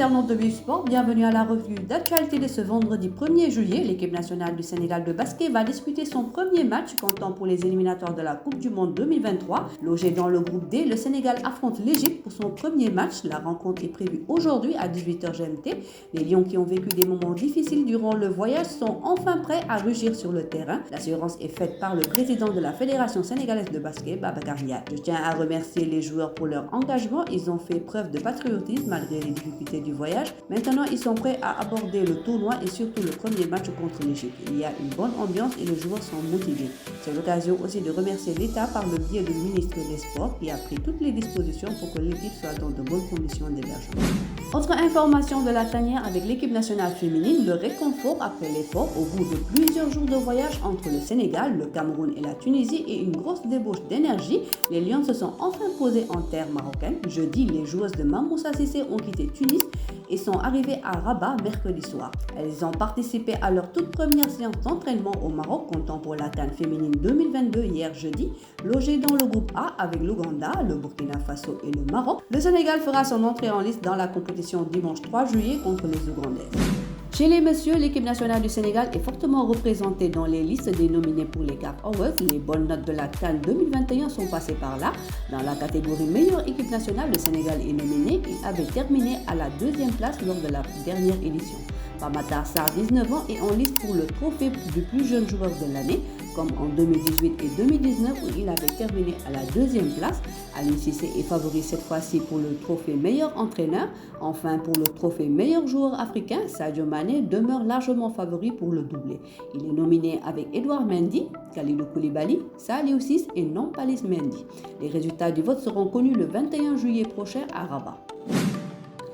internautes de Sport, bienvenue à la revue d'actualité de ce vendredi 1er juillet. L'équipe nationale du Sénégal de basket va disputer son premier match comptant pour les éliminatoires de la Coupe du Monde 2023. Logé dans le groupe D, le Sénégal affronte l'Égypte pour son premier match. La rencontre est prévue aujourd'hui à 18h GMT. Les Lions qui ont vécu des moments difficiles durant le voyage sont enfin prêts à rugir sur le terrain. L'assurance est faite par le président de la Fédération sénégalaise de basket, Babacar Ndiaye. Je tiens à remercier les joueurs pour leur engagement. Ils ont fait preuve de patriotisme malgré les difficultés du voyage. Maintenant, ils sont prêts à aborder le tournoi et surtout le premier match contre l'Égypte. Il y a une bonne ambiance et les joueurs sont motivés. C'est l'occasion aussi de remercier l'État par le biais du ministre des Sports qui a pris toutes les dispositions pour que l'équipe soit dans de bonnes conditions d'hébergement. Autre information de la tanière avec l'équipe nationale féminine, le réconfort après l'effort au bout de plusieurs jours de voyage entre le Sénégal, le Cameroun et la Tunisie et une grosse débauche d'énergie, les Lions se sont enfin posés en terre marocaine. Jeudi, les joueuses de Mamoussa Cissé ont quitté Tunis et sont arrivées à Rabat mercredi soir. Elles ont participé à leur toute première séance d'entraînement au Maroc, comptant pour la CAN féminine 2022 hier jeudi. Logé dans le groupe A avec l'Ouganda, le Burkina Faso et le Maroc, le Sénégal fera son entrée en liste dans la compétition dimanche 3 juillet contre les Ougandaises. Chez les messieurs, l'équipe nationale du Sénégal est fortement représentée dans les listes des nominés pour les CAF Awards. Les bonnes notes de la CAN 2021 sont passées par là. Dans la catégorie meilleure équipe nationale, le Sénégal est nominé. Il avait terminé à la deuxième place lors de la dernière édition. Pape-Matar Sarr, 19 ans, est en liste pour le trophée du plus jeune joueur de l'année, comme en 2018 et 2019 où il avait terminé à la deuxième place. Aliou Cissé est favori cette fois-ci pour le trophée meilleur entraîneur. Enfin, pour le trophée meilleur joueur africain, Sadio Mané demeure largement favori pour le doublé. Il est nominé avec Edouard Mendy, Kalidou Koulibaly, Saliou Ciss et Nampalys Mendy. Les résultats du vote seront connus le 21 juillet prochain à Rabat.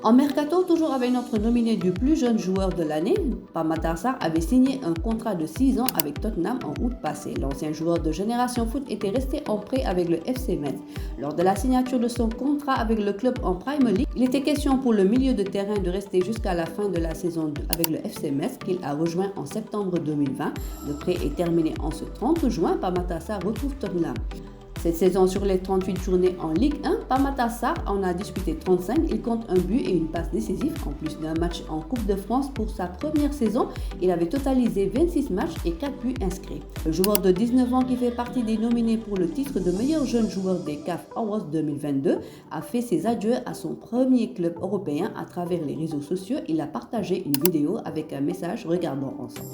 En mercato, toujours avec notre nominé du plus jeune joueur de l'année, Pape-Matar Sarr avait signé un contrat de 6 ans avec Tottenham en août passé. L'ancien joueur de Génération Foot était resté en prêt avec le FC Metz. Lors de la signature de son contrat avec le club en Premier League, il était question pour le milieu de terrain de rester jusqu'à la fin de la saison avec le FC Metz qu'il a rejoint en septembre 2020. Le prêt est terminé en ce 30 juin. Pape-Matar Sarr retrouve Tottenham. Cette saison, sur les 38 journées en Ligue 1, Pape-Matar Sarr en a disputé 35. Il compte un but et une passe décisive, en plus d'un match en Coupe de France pour sa première saison. Il avait totalisé 26 matchs et 4 buts inscrits. Le joueur de 19 ans qui fait partie des nominés pour le titre de meilleur jeune joueur des CAF Awards 2022 a fait ses adieux à son premier club européen à travers les réseaux sociaux. Il a partagé une vidéo avec un message. Regardons ensemble.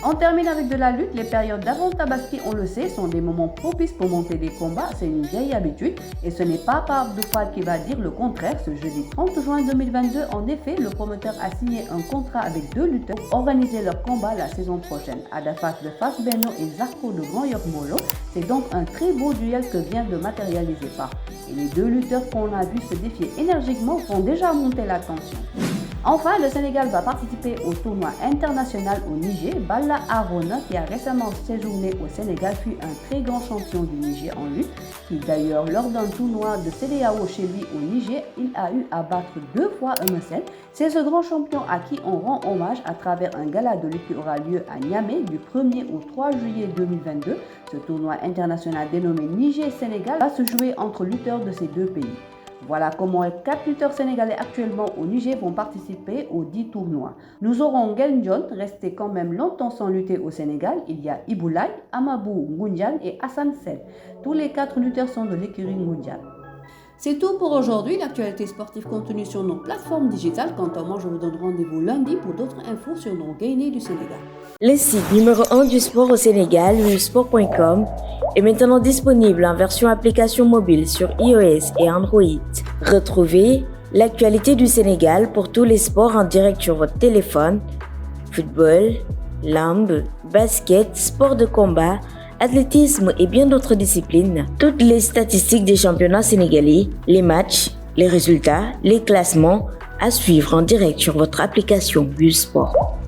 On termine avec de la lutte. Les périodes d'avant Tabaski, on le sait, sont des moments propices pour monter des combats. C'est une vieille habitude et ce n'est pas Pape Abdou Fall qui va dire le contraire. Ce jeudi 30 juin 2022, en effet, le promoteur a signé un contrat avec 2 lutteurs pour organiser leur combat la saison prochaine. Adafas de Fass Benno et Zarko de Grand Yoff Molo. C'est donc un très beau duel que vient de matérialiser Pape. Et les 2 lutteurs qu'on a vu se défier énergiquement font déjà monter la tension. Enfin, le Sénégal va participer au tournoi international au Niger. Balla Arona, qui a récemment séjourné au Sénégal, fut un très grand champion du Niger en lutte. Qui d'ailleurs, lors d'un tournoi de CEDEAO chez lui au Niger, il a eu à battre 2 fois Eumeu Sène. C'est ce grand champion à qui on rend hommage à travers un gala de lutte qui aura lieu à Niamey du 1er au 3 juillet 2022. Ce tournoi international dénommé Niger-Sénégal va se jouer entre lutteurs de ces 2 pays. Voilà comment 4 lutteurs sénégalais actuellement au Niger vont participer aux 10 tournois. Nous aurons Nguyen John, resté quand même longtemps sans lutter au Sénégal. Il y a Iboulaye, Amabou Ngoundiane et Hassan Sed. Tous les 4 lutteurs sont de l'écurie Ngoundiane. C'est tout pour aujourd'hui. L'actualité sportive continue sur nos plateformes digitales. Quant à moi, je vous donne rendez-vous lundi pour d'autres infos sur nos gainés du Sénégal. Le site numéro 1 du sport au Sénégal, wsport.com, est maintenant disponible en version application mobile sur iOS et Android. Retrouvez l'actualité du Sénégal pour tous les sports en direct sur votre téléphone. Football, lambe, basket, sport de combat, athlétisme et bien d'autres disciplines. Toutes les statistiques des championnats sénégalais, les matchs, les résultats, les classements à suivre en direct sur votre application Busport.